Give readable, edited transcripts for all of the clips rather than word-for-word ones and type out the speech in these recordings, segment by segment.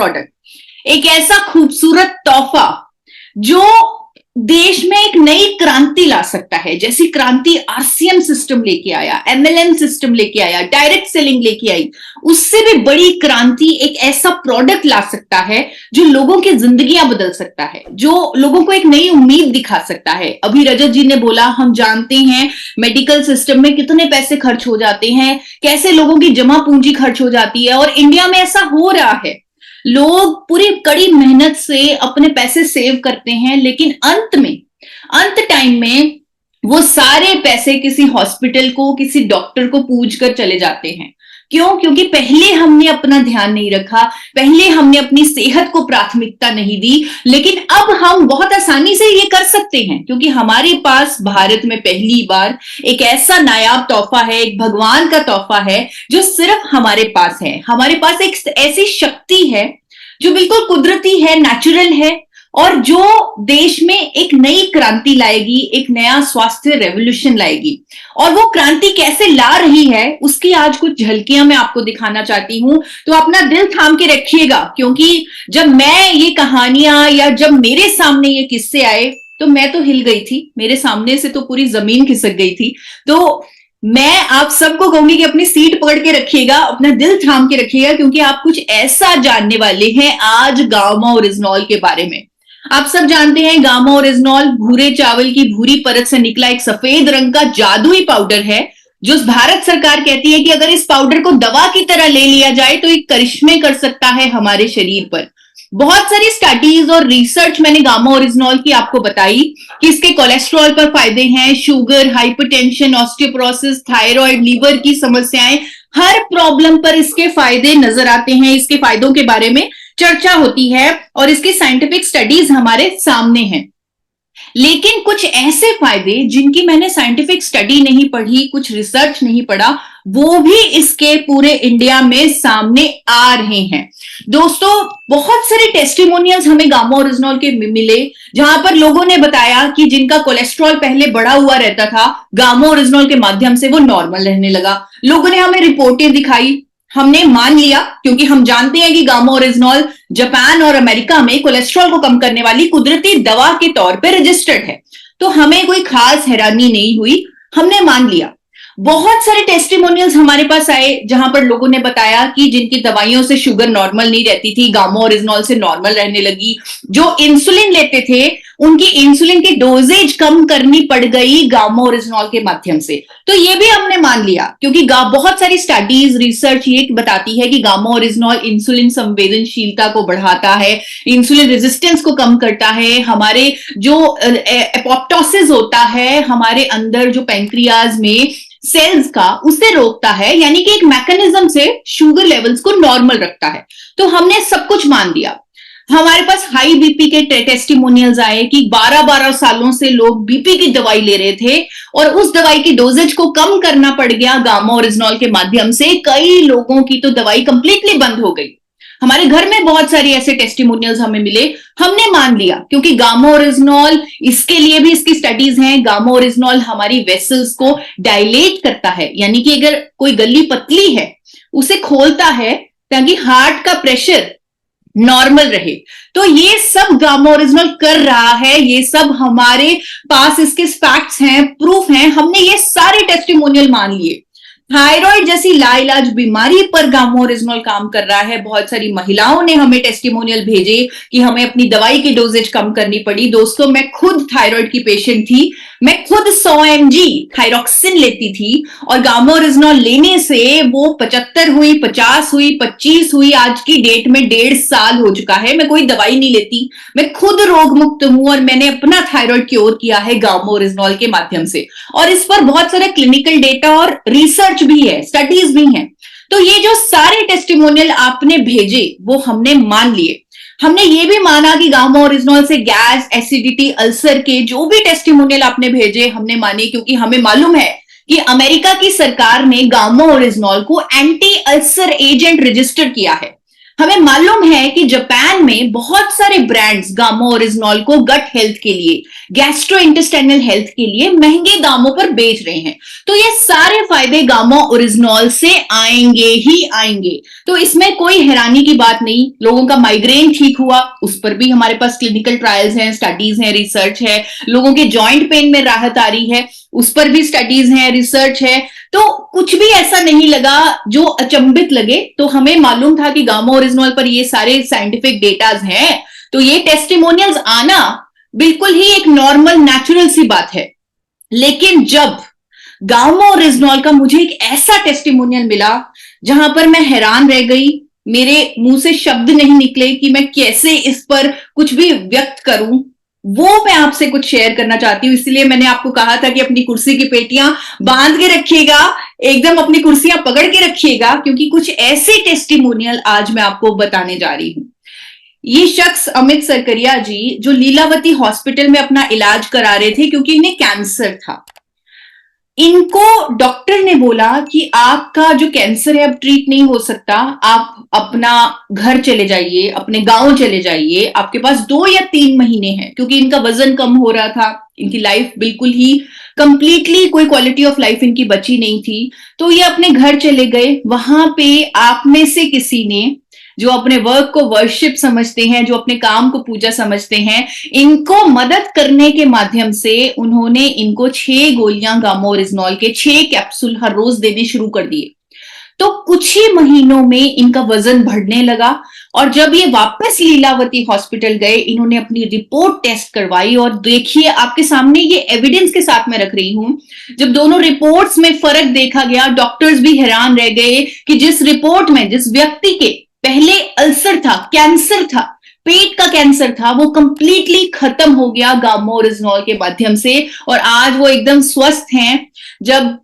Product, एक ऐसा खूबसूरत तोहफा जो देश में एक नई क्रांति ला सकता है, जैसी क्रांति आरसीएम सिस्टम लेके आया, एमएलएम सिस्टम लेके आया, डायरेक्ट सेलिंग लेके आई, उससे भी बड़ी क्रांति एक ऐसा प्रोडक्ट ला सकता है जो लोगों की जिंदगियां बदल सकता है, जो लोगों को एक नई उम्मीद दिखा सकता है। अभी रजत जी ने बोला, हम जानते हैं मेडिकल सिस्टम में कितने पैसे खर्च हो जाते हैं, कैसे लोगों की जमा पूंजी खर्च हो जाती है, और इंडिया में ऐसा हो रहा है। लोग पूरी कड़ी मेहनत से अपने पैसे सेव करते हैं, लेकिन अंत टाइम में वो सारे पैसे किसी हॉस्पिटल को, किसी डॉक्टर को पूछ कर चले जाते हैं। क्यों? क्योंकि पहले हमने अपना ध्यान नहीं रखा, पहले हमने अपनी सेहत को प्राथमिकता नहीं दी। लेकिन अब हम बहुत आसानी से ये कर सकते हैं, क्योंकि हमारे पास भारत में पहली बार एक ऐसा नायाब तोहफा है, एक भगवान का तोहफा है जो सिर्फ हमारे पास है। हमारे पास एक ऐसी शक्ति है जो बिल्कुल कुदरती है, नेचुरल है, और जो देश में एक नई क्रांति लाएगी, एक नया स्वास्थ्य रेवोल्यूशन लाएगी। और वो क्रांति कैसे ला रही है उसकी आज कुछ झलकियां मैं आपको दिखाना चाहती हूं। तो अपना दिल थाम के रखिएगा, क्योंकि जब मैं ये कहानियां या जब मेरे सामने ये किस्से आए तो मैं तो हिल गई थी, मेरे सामने से तो पूरी जमीन खिसक गई थी। तो मैं आप सबको कहूंगी कि अपनी सीट पकड़ के रखिएगा, अपना दिल थाम के रखिएगा, क्योंकि आप कुछ ऐसा जानने वाले हैं आज गामा ओरिजिनॉल के बारे में। आप सब जानते हैं गामा ओरिजिनॉल भूरे चावल की भूरी परत से निकला एक सफेद रंग का जादुई पाउडर है, जो भारत सरकार कहती है कि अगर इस पाउडर को दवा की तरह ले लिया जाए तो एक करिश्मे कर सकता है हमारे शरीर पर। बहुत सारी स्टडीज और रिसर्च मैंने गामा ओरिजिनॉल की आपको बताई कि इसके कोलेस्ट्रॉल पर फायदे हैं, sugar, hypertension, osteoporosis, thyroid, liver की समस्याएं, हर प्रॉब्लम पर इसके फायदे नजर आते हैं। इसके फायदों के बारे में चर्चा होती है और इसकी साइंटिफिक स्टडीज हमारे सामने हैं। लेकिन कुछ ऐसे फायदे जिनकी मैंने साइंटिफिक स्टडी नहीं पढ़ी, कुछ रिसर्च नहीं पढ़ा, वो भी इसके पूरे इंडिया में सामने आ रहे हैं। दोस्तों, बहुत सारे टेस्टिमोनियल्स हमें गामा ओरिजिनॉल के मिले, जहां पर लोगों ने बताया कि जिनका कोलेस्ट्रॉल पहले बढ़ा हुआ रहता था, गामा ओरिजिनॉल के माध्यम से वो नॉर्मल रहने लगा। लोगों ने हमें रिपोर्टें दिखाई, हमने मान लिया, क्योंकि हम जानते हैं कि गामा ओरिजिनॉल जापान और अमेरिका में कोलेस्ट्रॉल को कम करने वाली कुदरती दवा के तौर पे रजिस्टर्ड है। तो हमें कोई खास हैरानी नहीं हुई, हमने मान लिया। बहुत सारे टेस्टिमोनियल्स हमारे पास आए जहां पर लोगों ने बताया कि जिनकी दवाइयों से शुगर नॉर्मल नहीं रहती थी, गामा ओरिजिनॉल से नॉर्मल रहने लगी। जो इंसुलिन लेते थे, उनकी इंसुलिन की डोजेज कम करनी पड़ गई गामा ओरिजिनॉल के माध्यम से। तो ये भी हमने मान लिया, क्योंकि बहुत सारी स्टडीज, रिसर्च ये बताती है कि गामा ओरिजिनॉल इंसुलिन संवेदनशीलता को बढ़ाता है, इंसुलिन रेजिस्टेंस को कम करता है, हमारे जो एपोप्टोसिस होता है हमारे अंदर जो पैंक्रियाज में सेल्स का, उसे रोकता है, यानी कि एक मैकेनिज्म से शुगर लेवल्स को नॉर्मल रखता है। तो हमने सब कुछ मान दिया। हमारे पास हाई बीपी के टेस्टिमोनियल्स आए कि 12-12 सालों से लोग बीपी की दवाई ले रहे थे और उस दवाई की डोजेज को कम करना पड़ गया गामा ओरिजिनॉल के माध्यम से। कई लोगों की तो दवाई कंप्लीटली बंद हो गई। हमारे घर में बहुत सारी ऐसे टेस्टिमोनियल्स हमें मिले, हमने मान लिया, क्योंकि गामा ओरिजिनॉल, इसके लिए भी इसकी स्टडीज हैं, गामा ओरिजिनॉल हमारी वेसल्स को डायलेट करता है, यानी कि अगर कोई गली पतली है उसे खोलता है ताकि हार्ट का प्रेशर नॉर्मल रहे। तो ये सब गामा ओरिजिनॉल कर रहा है, ये सब हमारे पास इसके फैक्ट्स हैं, प्रूफ हैं, हमने ये सारे टेस्टिमोनियल मान लिए। थायराइड जैसी लाइलाज बीमारी पर गामा ओरिजिनॉल काम कर रहा है। बहुत सारी महिलाओं ने हमें टेस्टिमोनियल भेजे कि हमें अपनी दवाई की डोजेज कम करनी पड़ी। दोस्तों, मैं खुद थायराइड की पेशेंट थी, मैं खुद 100 mg थायरॉक्सिन लेती थी और गामा ओरिजिनॉल लेने से वो 75 हुई, 50 हुई, 25 हुई, आज की डेट में 1.5 साल हो चुका है। मैं कोई दवाई नहीं लेती, मैं खुद रोग मुक्त हूं और मैंने अपना थायराइड क्योर किया है गामा ओरिजिनॉल के माध्यम से। और इस पर बहुत सारा क्लिनिकल डेटा और रिसर्च भी है, स्टडीज भी हैं। तो ये जो सारे टेस्टिमोनियल आपने भेजे वो हमने मान लिए। हमने ये भी माना कि गामा ओरिजिनॉल से गैस, एसिडिटी, अल्सर के जो भी टेस्टिमोनियल आपने भेजे हमने माने, क्योंकि हमें मालूम है कि अमेरिका की सरकार ने गामा ओरिजिनॉल को एंटी अल्सर एजेंट रजिस्टर किया है। हमें मालूम है कि जापान में बहुत सारे ब्रांड्स गामा ओरिजिनॉल को गट हेल्थ के लिए, गैस्ट्रोइंटेस्टाइनल हेल्थ के लिए महंगे दामों पर बेच रहे हैं। तो ये सारे फायदे गामा ओरिजिनॉल से आएंगे ही आएंगे, तो इसमें कोई हैरानी की बात नहीं। लोगों का माइग्रेन ठीक हुआ, उस पर भी हमारे पास क्लिनिकल ट्रायल्स हैं, स्टडीज हैं, रिसर्च है। लोगों के जॉइंट पेन में राहत आ रही है, उस पर भी स्टडीज हैं, रिसर्च है। तो कुछ भी ऐसा नहीं लगा जो अचंभित लगे। तो हमें मालूम था कि गामा ओरिजिनॉल पर ये सारे साइंटिफिक डेटाज हैं, तो ये टेस्टिमोनियल्स आना बिल्कुल ही एक नॉर्मल नेचुरल सी बात है। लेकिन जब गामा ओरिजिनॉल का मुझे एक ऐसा टेस्टिमोनियल मिला जहां पर मैं हैरान रह गई, मेरे मुंह से शब्द नहीं निकले कि मैं कैसे इस पर कुछ भी व्यक्त करूं, वो मैं आपसे कुछ शेयर करना चाहती हूँ। इसलिए मैंने आपको कहा था कि अपनी कुर्सी की पेटियां बांध के रखिएगा, एकदम अपनी कुर्सियां पकड़ के रखिएगा, क्योंकि कुछ ऐसे टेस्टिमोनियल आज मैं आपको बताने जा रही हूं। ये शख्स अमित सरकरिया जी, जो लीलावती हॉस्पिटल में अपना इलाज करा रहे थे क्योंकि इन्हें कैंसर था। इनको डॉक्टर ने बोला कि आपका जो कैंसर है अब ट्रीट नहीं हो सकता, आप अपना घर चले जाइए, अपने गांव चले जाइए, आपके पास 2 या 3 महीने हैं। क्योंकि इनका वजन कम हो रहा था, इनकी लाइफ बिल्कुल ही कंप्लीटली कोई क्वालिटी ऑफ लाइफ इनकी बची नहीं थी। तो ये अपने घर चले गए। वहां पे आप में से किसी ने, जो अपने वर्क को वर्शिप समझते हैं, जो अपने काम को पूजा समझते हैं, इनको मदद करने के माध्यम से उन्होंने इनको 6 गोलियां गामा ओरिजिनॉल के 6 कैप्सूल हर रोज देने शुरू कर दिए। तो कुछ ही महीनों में इनका वजन बढ़ने लगा, और जब ये वापस लीलावती हॉस्पिटल गए, इन्होंने अपनी रिपोर्ट टेस्ट करवाई। और देखिए, आपके सामने ये एविडेंस के साथ मैं रख रही हूं। जब दोनों रिपोर्ट्स में फर्क देखा गया, डॉक्टर्स भी हैरान रह गए कि जिस रिपोर्ट में जिस व्यक्ति के पहले अल्सर था, कैंसर था, पेट का कैंसर था, वो कंप्लीटली खत्म हो गया गामा ओरिजिनॉल के माध्यम से, और आज वो एकदम स्वस्थ हैं। जब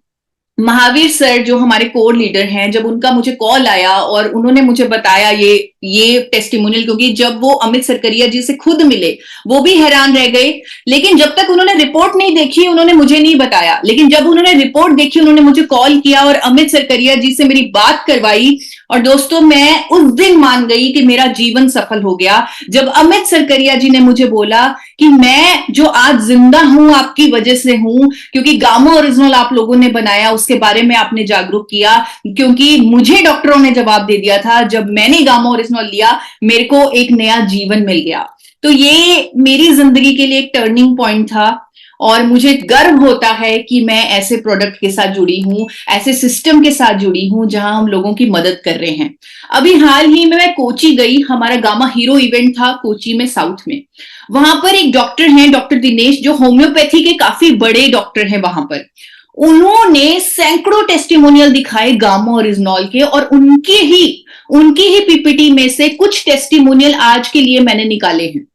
महावीर सर, जो हमारे कोर लीडर हैं, जब उनका मुझे कॉल आया और उन्होंने मुझे बताया ये टेस्टिमोनियल, क्योंकि जब वो अमित सरकरिया जी से खुद मिले वो भी हैरान रह गए। लेकिन जब तक उन्होंने रिपोर्ट नहीं देखी, उन्होंने मुझे नहीं बताया। लेकिन जब उन्होंने रिपोर्ट देखी, उन्होंने मुझे कॉल किया और अमित सरकरिया जी से मेरी बात करवाई। और दोस्तों, मैं उस दिन मान गई कि मेरा जीवन सफल हो गया, जब अमित सरकरिया जी ने मुझे बोला कि मैं जो आज जिंदा हूं आपकी वजह से हूं, क्योंकि गामा ओरिजिनॉल आप लोगों ने बनाया, उसके बारे में आपने जागरूक किया। क्योंकि मुझे डॉक्टरों ने जवाब दे दिया था, जब मैंने गामा ओरिजिनॉल लिया, मेरे को एक नया जीवन मिल गया। तो ये मेरी जिंदगी के लिए एक टर्निंग पॉइंट था, और मुझे गर्व होता है कि मैं ऐसे प्रोडक्ट के साथ जुड़ी हूं, ऐसे सिस्टम के साथ जुड़ी हूं जहां हम लोगों की मदद कर रहे हैं। अभी हाल ही में मैं कोची गई, हमारा गामा हीरो इवेंट था कोची में, साउथ में। वहां पर एक डॉक्टर हैं, डॉक्टर दिनेश, जो होम्योपैथी के काफी बड़े डॉक्टर हैं वहां पर। उन्होंने सैकड़ों टेस्टिमोनियल दिखाए गामा ओरिजिनॉल के, और उनकी ही पीपीटी में से कुछ टेस्टिमोनियल आज के लिए मैंने निकाले हैं।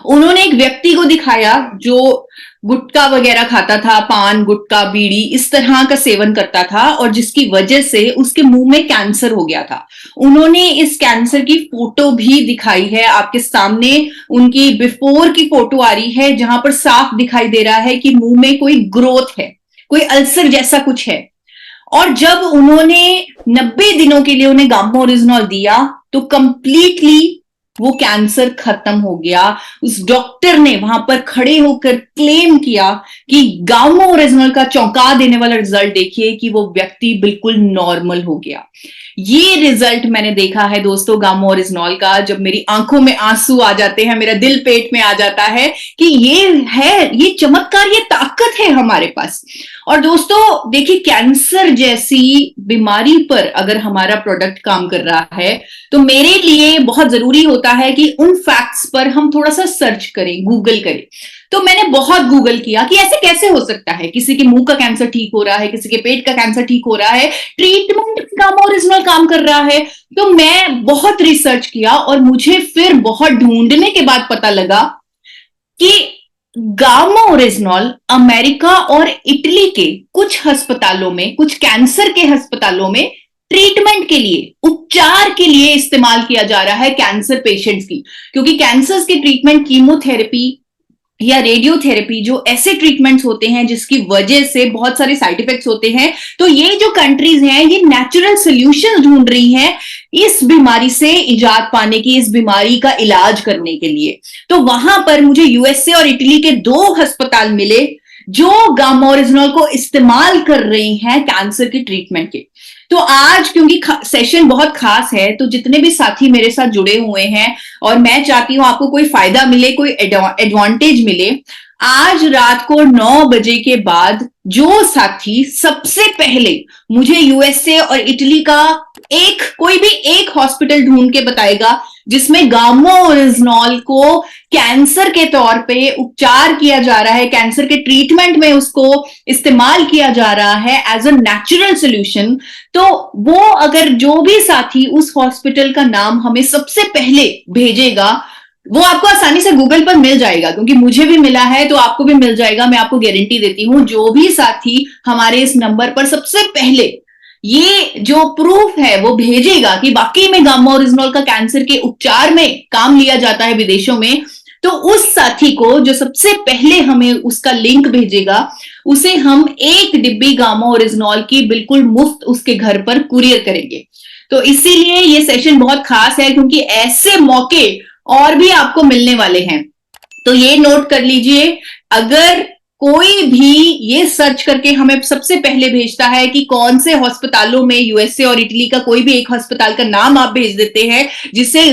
उन्होंने एक व्यक्ति को दिखाया जो गुटखा वगैरह खाता था, पान, गुटखा, बीड़ी, इस तरह का सेवन करता था, और जिसकी वजह से उसके मुंह में कैंसर हो गया था। उन्होंने इस कैंसर की फोटो भी दिखाई है आपके सामने। उनकी बिफोर की फोटो आ रही है, जहां पर साफ दिखाई दे रहा है कि मुंह में कोई ग्रोथ है, कोई अल्सर जैसा कुछ है। और जब उन्होंने 90 दिनों के लिए उन्हें गामा ओरिजिनॉल दिया, तो कंप्लीटली वो कैंसर खत्म हो गया। उस डॉक्टर ने वहां पर खड़े होकर क्लेम किया कि गामा ओरिजिनॉल का चौंका देने वाला रिजल्ट देखिए कि वो व्यक्ति बिल्कुल नॉर्मल हो गया। ये रिजल्ट मैंने देखा है दोस्तों गामा ओरिजिनॉल का, जब मेरी आंखों में आंसू आ जाते हैं, मेरा दिल पेट में आ जाता है कि ये चमत्कार, ये ताकत है हमारे पास। और दोस्तों देखिए, कैंसर जैसी बीमारी पर अगर हमारा प्रोडक्ट काम कर रहा है, तो मेरे लिए बहुत जरूरी होता है कि उन फैक्ट्स पर हम थोड़ा सा सर्च करें, गूगल करें। तो मैंने बहुत गूगल किया कि ऐसे कैसे हो सकता है, किसी के मुंह का कैंसर ठीक हो रहा है, किसी के पेट का कैंसर ठीक हो रहा है, ट्रीटमेंट गामा ओरिजिनॉल काम कर रहा है। तो मैं बहुत रिसर्च किया, और मुझे फिर बहुत ढूंढने के बाद पता लगा कि गामा ओरिजिनॉल अमेरिका और इटली के कुछ अस्पतालों में, कुछ कैंसर के अस्पतालों में ट्रीटमेंट के लिए, उपचार के लिए इस्तेमाल किया जा रहा है कैंसर पेशेंट्स की। क्योंकि कैंसर के ट्रीटमेंट कीमोथेरेपी या रेडियोथेरेपी, जो ऐसे ट्रीटमेंट्स होते हैं जिसकी वजह से बहुत सारे साइड इफेक्ट्स होते हैं, तो ये जो कंट्रीज हैं ये नेचुरल सोल्यूशन ढूंढ रही हैं इस बीमारी से इजाद पाने की, इस बीमारी का इलाज करने के लिए। तो वहां पर मुझे यूएसए और इटली के 2 अस्पताल मिले जो गामा ओरिजिनॉल को इस्तेमाल कर रही हैं कैंसर के ट्रीटमेंट के। तो आज क्योंकि सेशन बहुत खास है, तो जितने भी साथी मेरे साथ जुड़े हुए हैं और मैं चाहती हूं आपको कोई फायदा मिले, कोई एडवांटेज मिले, आज रात को 9 बजे के बाद जो साथी सबसे पहले मुझे यूएसए और इटली का कोई भी एक हॉस्पिटल ढूंढ के बताएगा जिसमें गामा ओरिजिनॉल को कैंसर के तौर पे उपचार किया जा रहा है, कैंसर के ट्रीटमेंट में उसको इस्तेमाल किया जा रहा है एज अ नेचुरल सोल्यूशन, तो वो अगर जो भी साथी उस हॉस्पिटल का नाम हमें सबसे पहले भेजेगा, वो आपको आसानी से गूगल पर मिल जाएगा, क्योंकि मुझे भी मिला है तो आपको भी मिल जाएगा, मैं आपको गारंटी देती हूं। जो भी साथी हमारे इस नंबर पर सबसे पहले ये जो प्रूफ है वो भेजेगा कि वाकई में गामा ओरिजिनॉल का कैंसर के उपचार में काम लिया जाता है विदेशों में, तो उस साथी को जो सबसे पहले हमें उसका लिंक भेजेगा, उसे हम 1 डिब्बी गामा ओरिजिनॉल की बिल्कुल मुफ्त उसके घर पर कुरियर करेंगे। तो इसीलिए ये सेशन बहुत खास है, क्योंकि ऐसे मौके और भी आपको मिलने वाले हैं। तो ये नोट कर लीजिए, अगर कोई भी ये सर्च करके हमें सबसे पहले भेजता है कि कौन से अस्पतालों में, यूएसए और इटली का कोई भी एक अस्पताल का नाम आप भेज देते हैं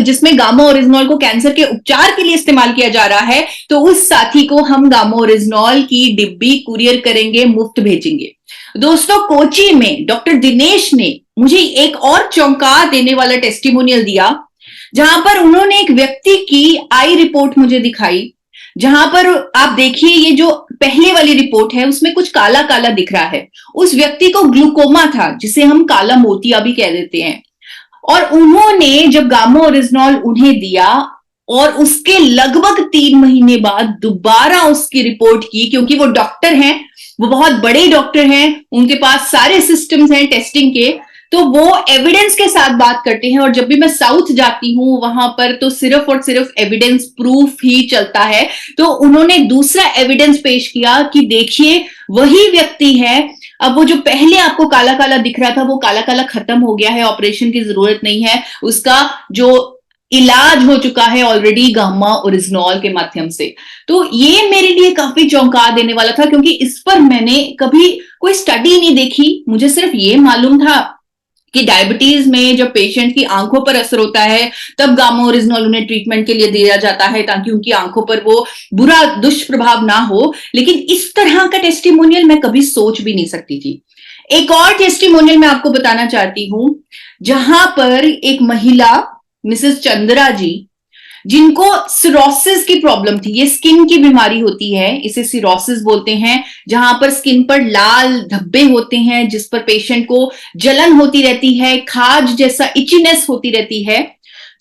जिसमें गामा ओरिजिनॉल को कैंसर के उपचार के लिए इस्तेमाल किया जा रहा है, तो उस साथी को हम गामा ओरिजिनॉल की डिब्बी कुरियर करेंगे, मुफ्त भेजेंगे। दोस्तों, कोची में डॉक्टर दिनेश ने मुझे एक और चौंका देने वाला टेस्टिमोनियल दिया, जहां पर उन्होंने एक व्यक्ति की आई रिपोर्ट मुझे दिखाई, जहां पर आप देखिए ये जो पहले वाली रिपोर्ट है उसमें कुछ काला काला दिख रहा है। उस व्यक्ति को ग्लूकोमा था, जिसे हम काला मोतिया भी कह देते हैं, और उन्होंने जब गामा ओरिजिनॉल उन्हें दिया और उसके लगभग 3 महीने बाद दोबारा उसकी रिपोर्ट की, क्योंकि वो डॉक्टर हैं, वो बहुत बड़े डॉक्टर हैं, उनके पास सारे सिस्टम्स हैं टेस्टिंग के, तो वो एविडेंस के साथ बात करते हैं। और जब भी मैं साउथ जाती हूं वहां पर तो सिर्फ और सिर्फ एविडेंस प्रूफ ही चलता है। तो उन्होंने दूसरा एविडेंस पेश किया कि देखिए वही व्यक्ति है, अब वो जो पहले आपको काला काला दिख रहा था वो काला काला खत्म हो गया है, ऑपरेशन की जरूरत नहीं है, उसका जो इलाज हो चुका है ऑलरेडी गामा ओरिजिनॉल के माध्यम से। तो ये मेरे लिए काफी चौंका देने वाला था, क्योंकि इस पर मैंने कभी कोई स्टडी नहीं देखी। मुझे सिर्फ ये मालूम था कि डायबिटीज में जब पेशेंट की आंखों पर असर होता है तब गामा ओरिजिनॉल उन्हें ट्रीटमेंट के लिए दिया जाता है, ताकि उनकी आंखों पर वो बुरा दुष्प्रभाव ना हो। लेकिन इस तरह का टेस्टिमोनियल मैं कभी सोच भी नहीं सकती थी। एक और टेस्टिमोनियल मैं आपको बताना चाहती हूं, जहां पर एक महिला मिसेस चंद्रा जी, जिनको सिरोसिस की प्रॉब्लम थी, ये स्किन की बीमारी होती है, इसे सिरोसिस बोलते हैं, जहां पर स्किन पर लाल धब्बे होते हैं, जिस पर पेशेंट को जलन होती रहती है, खाज जैसा इचीनेस होती रहती है।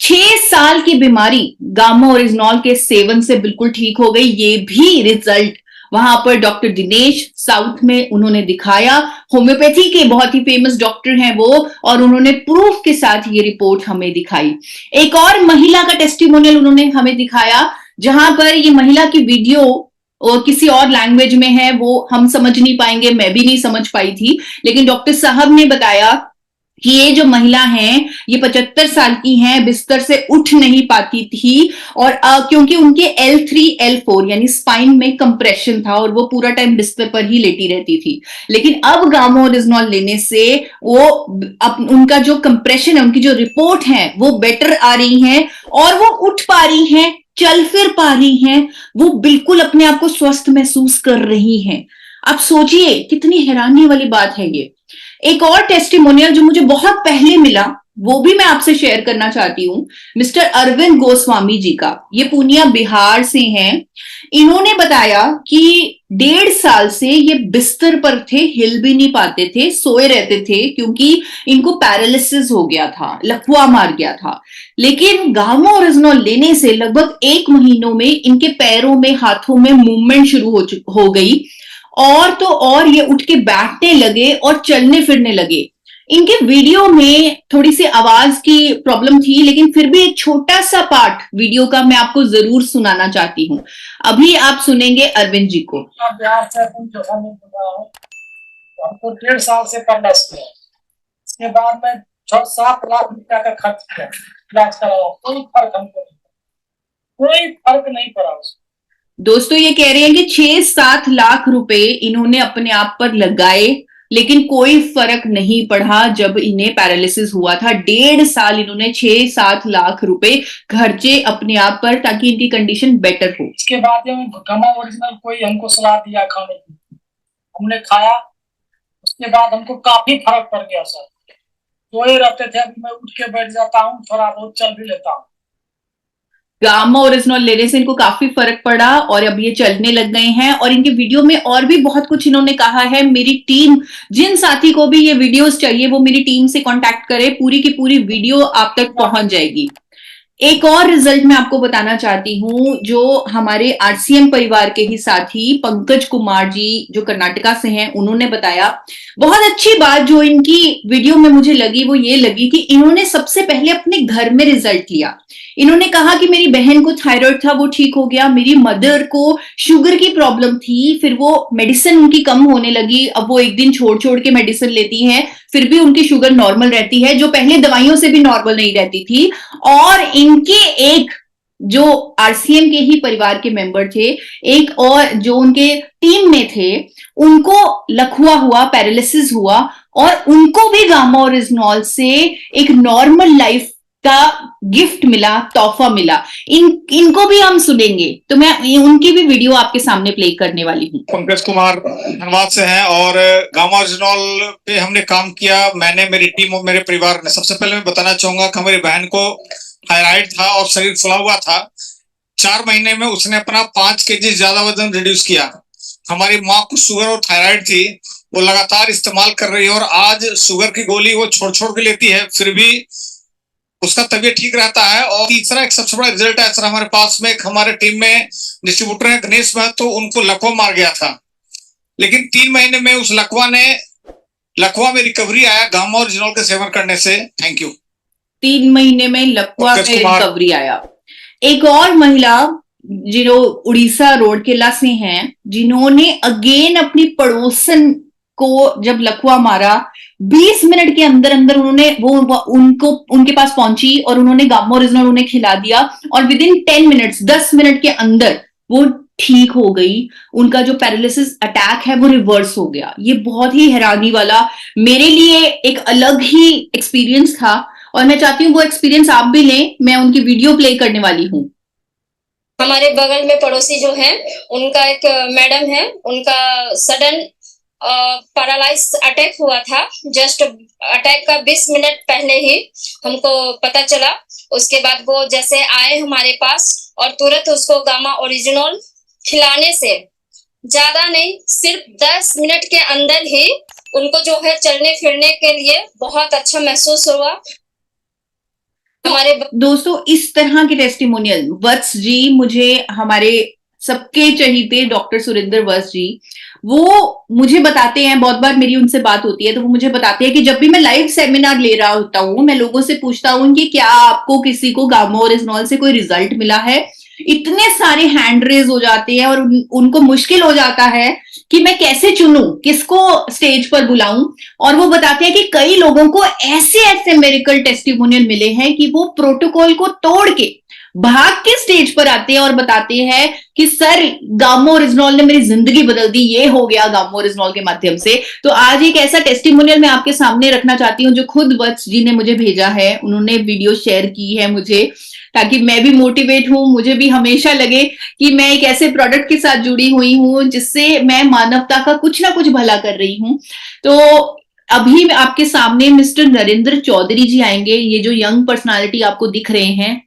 6 साल की बीमारी गामा ओरिजिनॉल के सेवन से बिल्कुल ठीक हो गई। ये भी रिजल्ट वहां पर डॉक्टर दिनेश साउथ में उन्होंने दिखाया, होम्योपैथी के बहुत ही फेमस डॉक्टर हैं वो, और उन्होंने प्रूफ के साथ ये रिपोर्ट हमें दिखाई। एक और महिला का टेस्टिमोनियल उन्होंने हमें दिखाया, जहां पर ये महिला की वीडियो और किसी और लैंग्वेज में है, वो हम समझ नहीं पाएंगे, मैं भी नहीं समझ पाई थी, लेकिन डॉक्टर साहब ने बताया कि ये जो महिला हैं ये 75 साल की हैं, बिस्तर से उठ नहीं पाती थी, और क्योंकि उनके L3 L4 यानी स्पाइन में कंप्रेशन था और वो पूरा टाइम बिस्तर पर ही लेटी रहती थी। लेकिन अब गामा ओरिजिनॉल लेने से वो उनका जो कंप्रेशन है, उनकी जो रिपोर्ट है वो बेटर आ रही है, और वो उठ पा रही हैं, चल फिर पा रही हैं, वो बिल्कुल अपने आप को स्वस्थ महसूस कर रही हैं। आप सोचिए कितनी हैरानी वाली बात है ये। एक और टेस्टिमोनियल जो मुझे बहुत पहले मिला, वो भी मैं आपसे शेयर करना चाहती हूं, मिस्टर अरविंद गोस्वामी जी का। ये पूर्णिया बिहार से हैं। इन्होंने बताया कि 1.5 साल से ये बिस्तर पर थे, हिल भी नहीं पाते थे, सोए रहते थे, क्योंकि इनको पैरालिसिस हो गया था, लकवा मार गया था। लेकिन गामा ओरिजिनॉल लेने से लगभग 1 महीनों में इनके पैरों में, हाथों में मूवमेंट शुरू हो गई, और तो और ये उठ के बैठने लगे और चलने फिरने लगे। इनके वीडियो में थोड़ी सी आवाज की प्रॉब्लम थी, लेकिन फिर भी एक छोटा सा पार्ट वीडियो का मैं आपको जरूर सुनाना चाहती हूँ। अभी आप सुनेंगे अरविंद जी को। बिहार से हमको 1.5 साल से पैरालिसिस किया, इसके बाद में 6-7 लाख रुपया का खर्च किया, इलाज कराया, कोई फर्क हमको नहीं, कोई फर्क नहीं पड़ा उसको। दोस्तों ये कह रहे हैं कि 6-7 लाख रुपए इन्होंने अपने आप पर लगाए, लेकिन कोई फर्क नहीं पड़ा जब इन्हें पैरालिसिस हुआ था। 1.5 साल इन्होंने 6-7 लाख रुपए खर्चे अपने आप पर ताकि इनकी कंडीशन बेटर हो। इसके बाद में गमा ओरिजिनल कोई हमको सलाह दिया खाने की, हमने खाया, उसके बाद हमको काफी फर्क पड़ गया सर। तो ये रहते थे, अभी मैं उठ के बैठ जाता हूँ, थोड़ा बहुत चल भी लेता हूँ। गामा ओरिजिनल लेने से इनको काफी फर्क पड़ा और अब ये चलने लग गए हैं। और इनके वीडियो में और भी बहुत कुछ इन्होंने कहा है। मेरी टीम, जिन साथी को भी ये वीडियोस चाहिए वो मेरी टीम से कांटेक्ट करे, पूरी की पूरी वीडियो आप तक पहुंच जाएगी। एक और रिजल्ट मैं आपको बताना चाहती हूँ, जो हमारे आरसीएम परिवार के ही साथी पंकज कुमार जी जो कर्नाटका से हैं, उन्होंने बताया। बहुत अच्छी बात जो इनकी वीडियो में मुझे लगी वो ये लगी कि इन्होंने सबसे पहले अपने घर में रिजल्ट लिया। इन्होंने कहा कि मेरी बहन को थायराइड था, वो ठीक हो गया। मेरी मदर को शुगर की प्रॉब्लम थी, फिर वो मेडिसिन उनकी कम होने लगी। अब वो एक दिन छोड़ छोड़ के मेडिसिन लेती हैं, फिर भी उनकी शुगर नॉर्मल रहती है, जो पहले दवाइयों से भी नॉर्मल नहीं रहती थी। और इनके एक जो आरसीएम के ही परिवार के मेंबर थे, एक और जो उनके टीम में थे, उनको लकवा हुआ, पैरालिसिस हुआ, और उनको भी गामा ओरिजिनॉल से एक नॉर्मल लाइफ का गिफ्ट मिला, तोहफा मिला। इनको भी हम सुनेंगे, तो मैं उनकी भी वीडियो आपके सामने प्ले करने वाली हूँ। पंकज कुमार धनबाद से हैं और गामा ओरिजिनॉल पे हमने काम किया, मैंने, मेरी टीम और मेरे परिवार ने। सबसे पहले मैं बताना चाहूंगा कि हमारी बहन को थायराइड था और शरीर फुला हुआ था। 4 महीने में उसने अपना 5 kg ज्यादा वजन रिड्यूस किया। हमारी माँ को शुगर और थायराइड थी, वो लगातार इस्तेमाल कर रही है और आज शुगर की गोली वो छोड़ छोड़ के लेती है, फिर भी उसका तबीयत ठीक रहता है। और तीसरा एक सबसे बड़ा रिजल्ट है सर, हमारे पास में एक हमारे टीम में डिस्ट्रीब्यूटर है गणेश महतो, उनको लकवा मार गया था, लेकिन 3 महीने में उस लकवा में रिकवरी आया गामा ओरिजिनल के सेवन करने से। Thank you. 3 महीने में लकवा में रिकवरी आया। एक और महिला जो उड़ीसा रोडकेला से हैं, जिन्होंने अगेन अपनी पड़ोसन को जब लकवा मारा, 20 मिनट के अंदर अंदर उन्होंने उनको उनके पास पहुंची और उन्होंने गामा ओरिजिनल उन्हें खिला दिया, और विद इन 10 मिनट्स, 10 मिनट के अंदर वो ठीक हो गई। उनका जो पैरालिसिस अटैक है वो रिवर्स हो गया। ये बहुत ही हैरानी वाला, मेरे लिए एक अलग ही एक्सपीरियंस था, और मैं चाहती हूँ वो एक्सपीरियंस आप भी लें। मैं उनकी वीडियो प्ले करने वाली हूँ। हमारे बगल में पड़ोसी जो है, उनका एक मैडम है, उनका सडन पैरालाइज अटैक हुआ था। जस्ट अटैक का 20 मिनट पहले ही हमको पता चला। उसके बाद वो जैसे आए हमारे पास और तुरंत उसको गामा ओरिजिनल खिलाने से, ज्यादा नहीं, सिर्फ 10 मिनट के अंदर ही उनको जो है चलने फिरने के लिए बहुत अच्छा महसूस हुआ। हमारे दोस्तों इस तरह के टेस्टिमोनियल वत्स जी, मुझे हमारे सबके चहीते डॉक्टर सुरेंद्र वत्स जी, वो मुझे बताते हैं, बहुत बार मेरी उनसे बात होती है तो वो मुझे बताते हैं कि जब भी मैं लाइव सेमिनार ले रहा होता हूँ, मैं लोगों से पूछता हूँ कि क्या आपको किसी को गामा ओरिजिनल से कोई रिजल्ट मिला है। इतने सारे हैंड रेज हो जाते हैं और उनको मुश्किल हो जाता है कि मैं कैसे चुनूं, किसको स्टेज पर बुलाऊं। और वो बताते हैं कि कई लोगों को ऐसे ऐसे मेडिकल टेस्टिमोनियल मिले हैं कि वो प्रोटोकॉल को तोड़ के भाग के स्टेज पर आते हैं और बताते हैं कि सर गामा ओरिजिनल ने मेरी जिंदगी बदल दी, ये हो गया गामा ओरिजिनल के माध्यम से। तो आज एक ऐसा टेस्टिमोनियल मैं आपके सामने रखना चाहती हूँ जो खुद वत्स जी ने मुझे भेजा है। उन्होंने वीडियो शेयर की है मुझे, ताकि मैं भी मोटिवेट हूं, मुझे भी हमेशा लगे कि मैं एक ऐसे प्रोडक्ट के साथ जुड़ी हुई हूं जिससे मैं मानवता का कुछ ना कुछ भला कर रही हूं। तो अभी आपके सामने मिस्टर नरेंद्र चौधरी जी आएंगे। ये जो यंग पर्सनालिटी आपको दिख रहे हैं,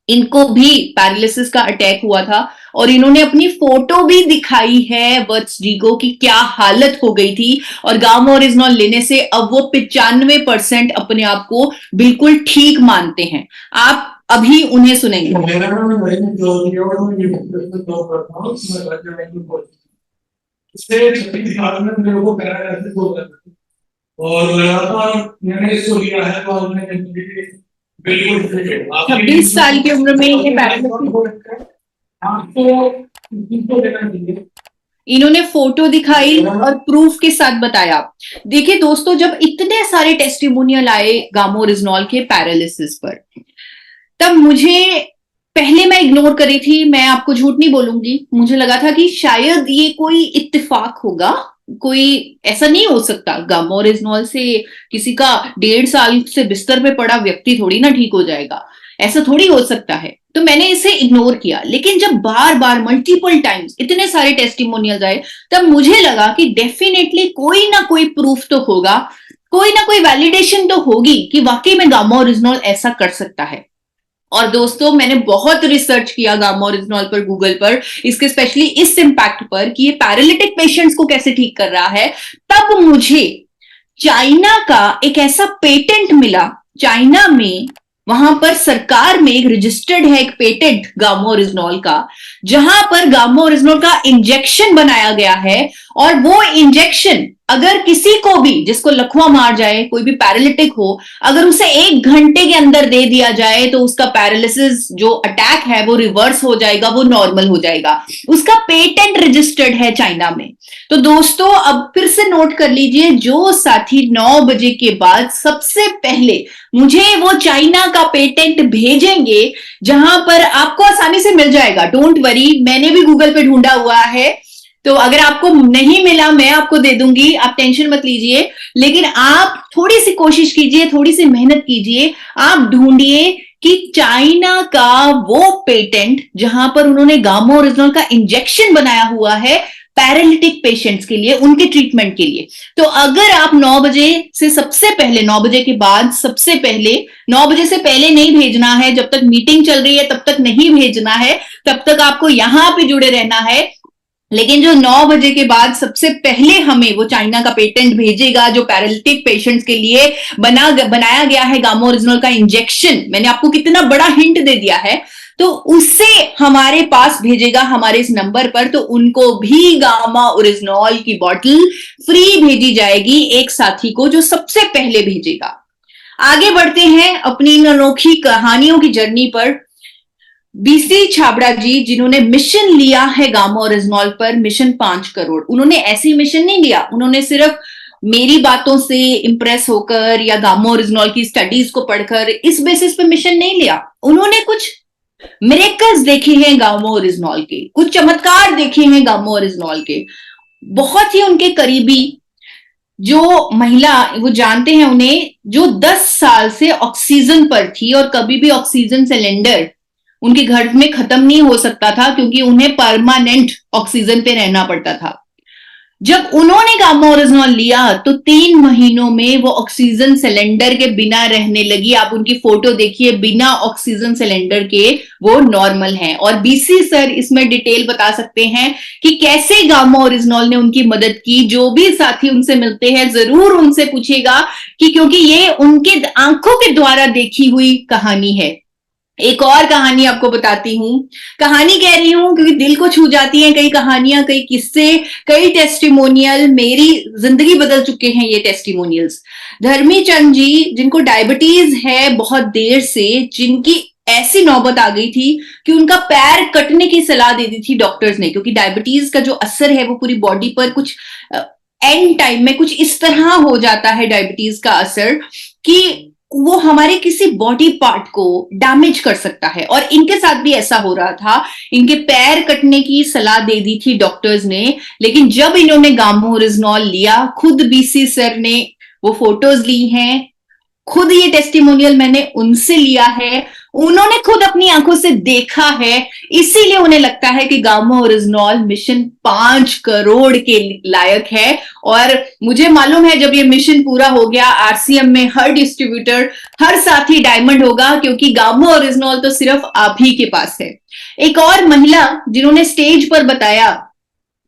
इनको भी पैरालिसिस का अटैक हुआ था और इन्होंने अपनी फोटो भी दिखाई है वत्स जी को कि क्या हालत हो गई थी, और गामा ओरिजिनल लेने से अब वो 95% अपने आप को बिल्कुल ठीक मानते हैं। आप अभी उन्हें सुनेंगे। और लगातार मैंने इसको लिया है तो मैंने बिल्कुल 26 साल की उम्र में ये पैरालिसिस। आपको इनको देना चाहिए। इन्होंने फोटो दिखाई और प्रूफ के साथ बताया। देखिए दोस्तों, जब इतने सारे टेस्टिमोनियल आए गामो रिजनॉल के पैरालिसिस पर, तब मुझे पहले मैं इग्नोर करी थी, मैं आपको झूठ नहीं बोलूंगी, मुझे लगा था कि शायद ये कोई इत्तेफाक होगा, कोई ऐसा नहीं हो सकता, गामो रिजनॉल से किसी का 1.5 साल से बिस्तर पे पड़ा व्यक्ति थोड़ी ना ठीक हो जाएगा, ऐसा थोड़ी हो सकता है। तो मैंने इसे इग्नोर किया। लेकिन जब बार बार मल्टीपल टाइम्स इतने सारे टेस्टिमोनियल्स आए, तब मुझे लगा कि डेफिनेटली कोई ना कोई प्रूफ तो होगा, कोई ना कोई वैलिडेशन तो होगी कि वाकई में गामा ओरिजिनल ऐसा कर सकता है। और दोस्तों, मैंने बहुत रिसर्च किया गामा ओरिजिनल पर, गूगल पर, इसके स्पेशली इस इंपैक्ट पर कि ये पैरालिटिक पेशेंट्स को कैसे ठीक कर रहा है। तब मुझे चाइना का एक ऐसा पेटेंट मिला, चाइना में वहां पर सरकार में एक रजिस्टर्ड है एक पेटेंट गामा ओरिजिनल का, जहां पर गामा ओरिजिनल का इंजेक्शन बनाया गया है। और वो इंजेक्शन अगर किसी को भी, जिसको लकवा मार जाए, कोई भी पैरालिटिक हो, अगर उसे 1 घंटे के अंदर दे दिया जाए तो उसका पैरालिसिस जो अटैक है वो रिवर्स हो जाएगा, वो नॉर्मल हो जाएगा। उसका पेटेंट रजिस्टर्ड है चाइना में। तो दोस्तों, अब फिर से नोट कर लीजिए, जो साथी 9 बजे के बाद सबसे पहले मुझे वो चाइना का पेटेंट भेजेंगे, जहां पर आपको आसानी से मिल जाएगा, डोंट वरी, मैंने भी गूगल पे ढूंढा हुआ है, तो अगर आपको नहीं मिला मैं आपको दे दूंगी, आप टेंशन मत लीजिए। लेकिन आप थोड़ी सी कोशिश कीजिए, थोड़ी सी मेहनत कीजिए, आप ढूंढिए कि चाइना का वो पेटेंट जहां पर उन्होंने गामा ओरिजिनल का इंजेक्शन बनाया हुआ है पैरालिटिक पेशेंट्स के लिए, उनके ट्रीटमेंट के लिए। तो अगर आप 9 बजे से सबसे पहले, 9 बजे के बाद सबसे पहले, 9 बजे से पहले नहीं भेजना है, जब तक मीटिंग चल रही है तब तक नहीं भेजना है, तब तक आपको यहां पे जुड़े रहना है। लेकिन जो 9 बजे के बाद सबसे पहले हमें वो चाइना का पेटेंट भेजेगा, जो पैरालिटिक पेशेंट्स के लिए बनाया गया है गामा ओरिजिनल का इंजेक्शन, मैंने आपको कितना बड़ा हिंट दे दिया है, तो उससे हमारे पास भेजेगा, हमारे इस नंबर पर, तो उनको भी गामा ओरिजिनल की बॉटल फ्री भेजी जाएगी, एक साथी को जो सबसे पहले भेजेगा। आगे बढ़ते हैं अपनी इन अनोखी कहानियों की जर्नी पर। बीसी छाबड़ा जी, जिन्होंने मिशन लिया है गामा ओरिजिनल पर, मिशन 5 करोड़, उन्होंने ऐसी मिशन नहीं लिया, उन्होंने सिर्फ मेरी बातों से इंप्रेस होकर या गामा ओरिजिनल की स्टडीज को पढ़कर इस बेसिस पे मिशन नहीं लिया। उन्होंने कुछ मिरेकल्स देखे हैं गामा ओरिजिनल के, कुछ चमत्कार देखे हैं गामा ओरिजिनल के। बहुत ही उनके करीबी जो महिला, वो जानते हैं उन्हें, जो 10 साल से ऑक्सीजन पर थी और कभी भी ऑक्सीजन सिलेंडर उनके घर में खत्म नहीं हो सकता था, क्योंकि उन्हें परमानेंट ऑक्सीजन पे रहना पड़ता था। जब उन्होंने गामा ओरिजिनल लिया तो 3 महीनों में वो ऑक्सीजन सिलेंडर के बिना रहने लगी। आप उनकी फोटो देखिए, बिना ऑक्सीजन सिलेंडर के वो नॉर्मल हैं। और बीसी सर इसमें डिटेल बता सकते हैं कि कैसे गामा ओरिजिनल ने उनकी मदद की। जो भी साथी उनसे मिलते हैं जरूर उनसे पूछिएगा, कि क्योंकि ये उनके आंखों के द्वारा देखी हुई कहानी है। एक और कहानी आपको बताती हूं, कहानी कह रही हूं क्योंकि दिल को छू जाती हैं कई कहानियां, कई किस्से, कई टेस्टिमोनियल, मेरी जिंदगी बदल चुके हैं ये टेस्टिमोनियल्स। धर्मी चंद जी, जिनको डायबिटीज है बहुत देर से, जिनकी ऐसी नौबत आ गई थी कि उनका पैर कटने की सलाह दे दी थी डॉक्टर्स ने, क्योंकि डायबिटीज का जो असर है वो पूरी बॉडी पर कुछ एंड टाइम में कुछ इस तरह हो जाता है डायबिटीज का असर, कि वो हमारे किसी बॉडी पार्ट को डैमेज कर सकता है। और इनके साथ भी ऐसा हो रहा था, इनके पैर कटने की सलाह दे दी थी डॉक्टर्स ने। लेकिन जब इन्होंने गामा ओरिजिनल लिया, खुद बीसी सर ने वो फोटोज ली हैं, खुद ये टेस्टिमोनियल मैंने उनसे लिया है, उन्होंने खुद अपनी आंखों से देखा है, इसीलिए उन्हें लगता है कि गामा ओरिजिनल मिशन 5 करोड़ के लायक है। और मुझे मालूम है जब ये मिशन पूरा हो गया, आरसीएम में हर डिस्ट्रीब्यूटर, हर साथी डायमंड होगा, क्योंकि गामा ओरिजिनल तो सिर्फ आप ही के पास है। एक और महिला जिन्होंने स्टेज पर बताया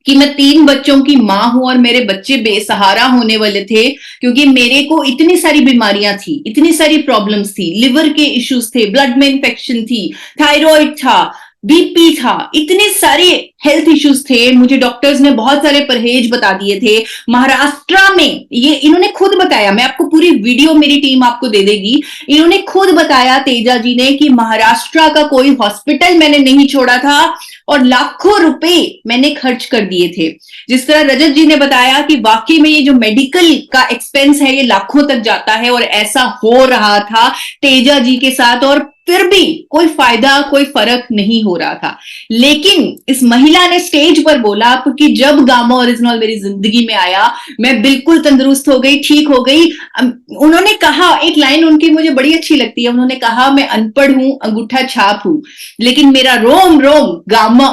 कि मैं 3 बच्चों की मां हूं और मेरे बच्चे बेसहारा होने वाले थे, क्योंकि मेरे को इतनी सारी बीमारियां थी, इतनी सारी प्रॉब्लम्स थी, लिवर के इश्यूज थे, ब्लड में इंफेक्शन थी, थायराइड था, बीपी था, इतने सारे हेल्थ इश्यूज थे। मुझे डॉक्टर्स ने बहुत सारे परहेज बता दिए थे। महाराष्ट्र में, ये इन्होंने खुद बताया, मैं आपको पूरी वीडियो मेरी टीम आपको दे देगी, इन्होंने खुद बताया तेजा जी ने कि महाराष्ट्र का कोई हॉस्पिटल मैंने नहीं छोड़ा था और लाखों रुपए मैंने खर्च कर दिए थे। जिस तरह रजत जी ने बताया कि वाकई में ये जो मेडिकल का एक्सपेंस है ये लाखों तक जाता है, और ऐसा हो रहा था तेजा जी के साथ, और फिर भी कोई फायदा, कोई फर्क नहीं हो रहा था। लेकिन इस महिला ने स्टेज पर बोला कि जब गामा ओरिजिनल मेरी जिंदगी में आया, मैं बिल्कुल तंदुरुस्त हो गई, ठीक हो गई। उन्होंने कहा, एक लाइन उनकी मुझे बड़ी अच्छी लगती है, उन्होंने कहा, मैं अनपढ़ हूं, अंगूठा छाप हूं, लेकिन मेरा रोम रोम गामा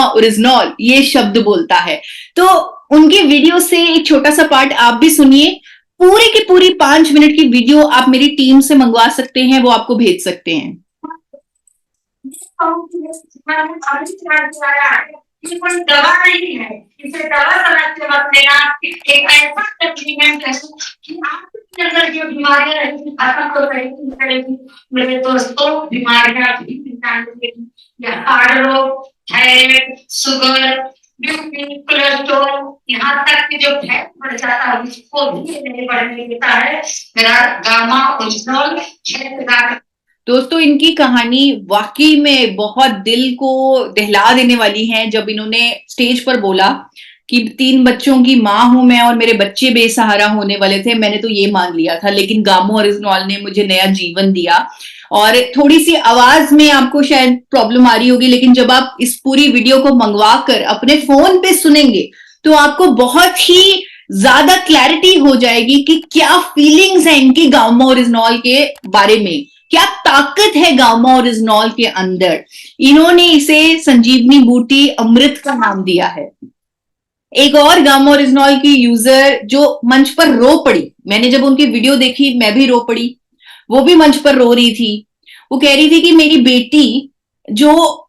ओरिजिनल ये शब्द बोलता है। तो उनकी वीडियो से एक छोटा सा पार्ट आप भी सुनिए। पूरी की पूरी 5 मिनट की वीडियो आप मेरी टीम से मंगवा सकते हैं, वो आपको भेज सकते हैं। ये कोई दवा नहीं है, इसे दवा समझ के मत लेना। एक ऐसा सप्लीमेंट है कि आपके अंदर जो बीमारियां रहेगी खत्म तो करेगी। मेरे दोस्तों, बीमारियां या हार्ट रोग, थायराइड, शुगर, बीपी, कोलेस्ट्रॉल, यहाँ तक कि जो फैट बढ़ जाता है उसको भी नहीं बढ़ने देता है मेरा गामा ओरिजिनल हेल्थ। दोस्तों, इनकी कहानी वाकई में बहुत दिल को दहला देने वाली है। जब इन्होंने स्टेज पर बोला कि 3 बच्चों की माँ हूं मैं और मेरे बच्चे बेसहारा होने वाले थे, मैंने तो ये मान लिया था, लेकिन गामा ओरिजिनल ने मुझे नया जीवन दिया। और थोड़ी सी आवाज में आपको शायद प्रॉब्लम आ रही होगी, लेकिन जब आप इस पूरी वीडियो को मंगवा कर अपने फोन पे सुनेंगे तो आपको बहुत ही ज्यादा क्लैरिटी हो जाएगी कि क्या फीलिंग्स हैं इनकी गामा ओरिजिनल के बारे में, क्या ताकत है गामा ओरिजिनल के अंदर। इन्होंने इसे संजीवनी बूटी अमृत का नाम दिया है। एक और गामा ओरिजिनल की यूजर जो मंच पर रो पड़ी, मैंने जब उनकी वीडियो देखी मैं भी रो पड़ी, वो भी मंच पर रो रही थी। वो कह रही थी कि मेरी बेटी जो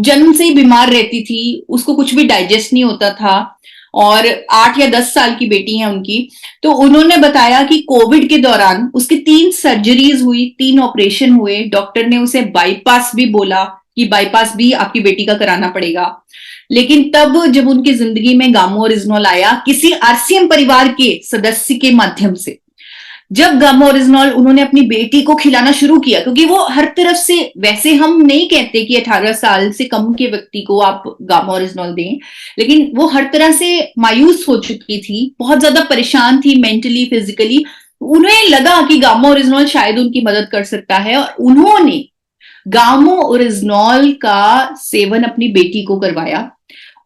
जन्म से ही बीमार रहती थी, उसको कुछ भी डाइजेस्ट नहीं होता था, और 8 या 10 साल की बेटी है उनकी। तो उन्होंने बताया कि कोविड के दौरान उसकी 3 सर्जरीज हुई, 3 ऑपरेशन हुए। डॉक्टर ने उसे बाईपास भी बोला कि बाईपास भी आपकी बेटी का कराना पड़ेगा। लेकिन तब जब उनकी जिंदगी में गामा ओरिजिनल आया, किसी आरसीएम परिवार के सदस्य के माध्यम से, जब गामा ओरिजिनल उन्होंने अपनी बेटी को खिलाना शुरू किया, क्योंकि वो हर तरफ से, वैसे हम नहीं कहते कि 18 साल से कम के व्यक्ति को आप गामा ओरिजिनल दें, लेकिन वो हर तरह से मायूस हो चुकी थी, बहुत ज्यादा परेशान थी मेंटली, फिजिकली। उन्हें लगा कि गामा ओरिजिनल शायद उनकी मदद कर सकता है, और उन्होंने गामा ओरिजिनल का सेवन अपनी बेटी को करवाया,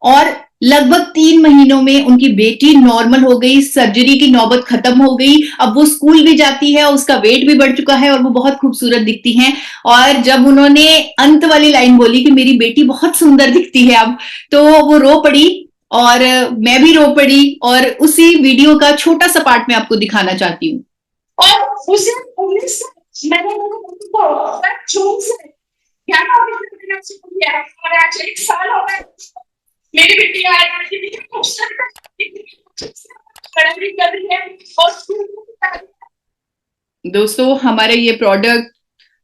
और लगभग 3 महीनों में उनकी बेटी नॉर्मल हो गई, सर्जरी की नौबत खत्म हो गई। अब वो स्कूल भी जाती है, उसका वेट भी बढ़ चुका है और वो बहुत खूबसूरत दिखती हैं। और जब उन्होंने अंत वाली लाइन बोली कि मेरी बेटी बहुत सुंदर दिखती है अब, तो वो रो पड़ी और मैं भी रो पड़ी। और उसी वीडियो का छोटा सा पार्ट मैं आपको दिखाना चाहती हूँ। और उसे पुलिस मैंने जून से 1 साल हो गए मेरी बेटी कर रही है। और दोस्तों, हमारे ये प्रोडक्ट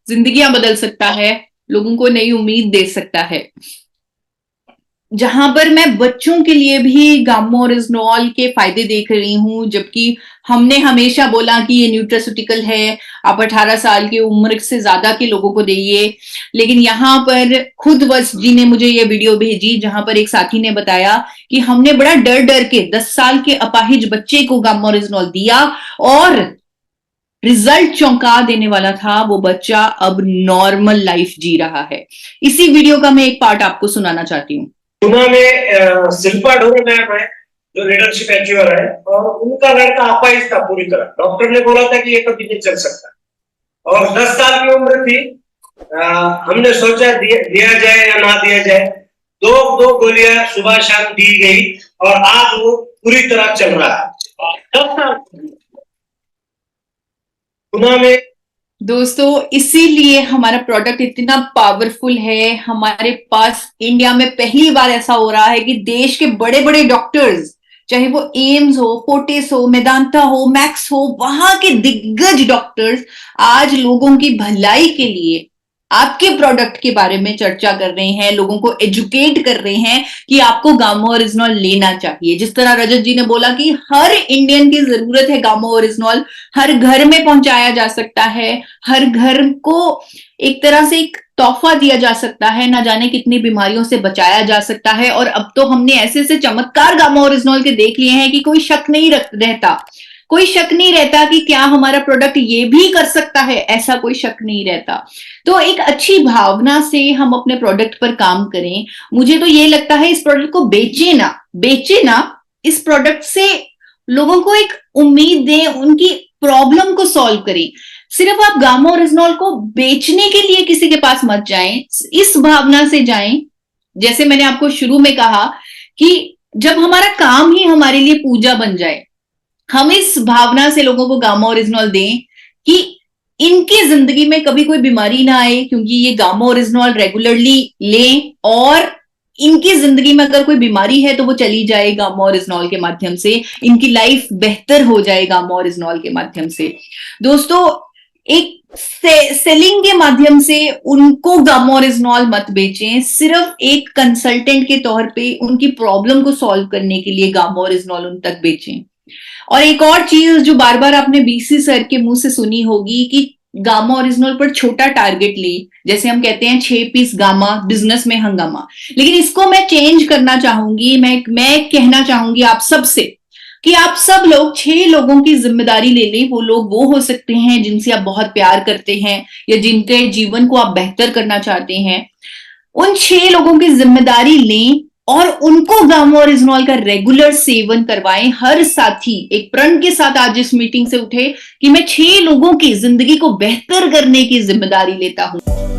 जिंदगियां बदल सकता है, लोगों को नई उम्मीद दे सकता है। जहां पर मैं बच्चों के लिए भी गामा ओरिजिनल के फायदे देख रही हूं, जबकि हमने हमेशा बोला कि ये न्यूट्रास्यूटिकल है, आप 18 साल की उम्र से ज्यादा के लोगों को देइए। लेकिन यहाँ पर खुद वश जी ने मुझे ये वीडियो भेजी, जहां पर एक साथी ने बताया कि हमने बड़ा डर डर के 10 साल के अपाहिज बच्चे को गामा ओरिजिनल दिया और रिजल्ट चौंका देने वाला था। वो बच्चा अब नॉर्मल लाइफ जी रहा है। इसी वीडियो का मैं एक पार्ट आपको सुनाना चाहती हूँ। पुणे में शिल्पा ढोरे मैम है जो लीडरशिप अचीवर है, और उनका लड़का अपाहिज था पूरी तरह। डॉक्टर ने बोला था कि ये कभी नहीं चल सकता, और 10 साल की उम्र थी। हमने सोचा दिया जाए या ना दिया जाए। 2 गोलियां सुबह शाम दी गई और आज वो पूरी तरह चल रहा है। पुणे में दोस्तों, इसीलिए हमारा प्रोडक्ट इतना पावरफुल है। हमारे पास इंडिया में पहली बार ऐसा हो रहा है कि देश के बड़े बड़े डॉक्टर्स, चाहे वो एम्स हो, फोर्टिस हो, मेदांता हो, मैक्स हो, वहां के दिग्गज डॉक्टर्स आज लोगों की भलाई के लिए आपके प्रोडक्ट के बारे में चर्चा कर रहे हैं, लोगों को एजुकेट कर रहे हैं कि आपको गामा ओरिजिनॉल लेना चाहिए। जिस तरह रजत जी ने बोला कि हर इंडियन की जरूरत है गामा ओरिजिनॉल, हर घर में पहुंचाया जा सकता है, हर घर को एक तरह से एक तोहफा दिया जा सकता है, ना जाने कितनी बीमारियों से बचाया जा सकता है। और अब तो हमने ऐसे ऐसे चमत्कार गामा ओरिजिनॉल के देख लिए हैं कि कोई शक नहीं रहता, कोई शक नहीं रहता कि क्या हमारा प्रोडक्ट ये भी कर सकता है, ऐसा कोई शक नहीं रहता। तो एक अच्छी भावना से हम अपने प्रोडक्ट पर काम करें। मुझे तो ये लगता है इस प्रोडक्ट को बेचे ना, इस प्रोडक्ट से लोगों को एक उम्मीद दें, उनकी प्रॉब्लम को सॉल्व करें। सिर्फ आप गामा ओरिजिनॉल को बेचने के लिए किसी के पास मत जाएं, इस भावना से जाएं। जैसे मैंने आपको शुरू में कहा कि जब हमारा काम ही हमारे लिए पूजा बन जाए, हम इस भावना से लोगों को गामा ओरिजिनॉल दें कि इनकी जिंदगी में कभी कोई बीमारी ना आए, क्योंकि ये गामा ओरिजिनॉल रेगुलरली लें, और इनकी जिंदगी में अगर कोई बीमारी है तो वो चली जाए गामा ओरिजिनॉल के माध्यम से, इनकी लाइफ बेहतर हो जाए गामा ओरिजिनॉल के माध्यम से। दोस्तों, एक सेलिंग के माध्यम से उनको गामा ओरिजिनॉल मत बेचें, सिर्फ एक कंसल्टेंट के तौर पे उनकी प्रॉब्लम को सॉल्व करने के लिए गामा ओरिजिनॉल उन तक बेचें। और एक और चीज जो बार बार आपने बीसी सर के मुंह से सुनी होगी कि गामा ओरिजिनॉल पर छोटा टारगेट ले, जैसे हम कहते हैं 6 पीस गामा, बिजनेस में हंगामा। लेकिन इसको मैं चेंज करना चाहूंगी, मैं कहना चाहूंगी आप सबसे कि आप सब लोग 6 लोगों की जिम्मेदारी ले लें। वो लोग वो हो सकते हैं जिनसे आप बहुत प्यार करते हैं या जिनके जीवन को आप बेहतर करना चाहते हैं। उन 6 लोगों की जिम्मेदारी लें और उनको गामा ओरिजिनॉल का रेगुलर सेवन करवाएं। हर साथी एक प्रण के साथ आज इस मीटिंग से उठे कि मैं 6 लोगों की जिंदगी को बेहतर करने की जिम्मेदारी लेता हूं।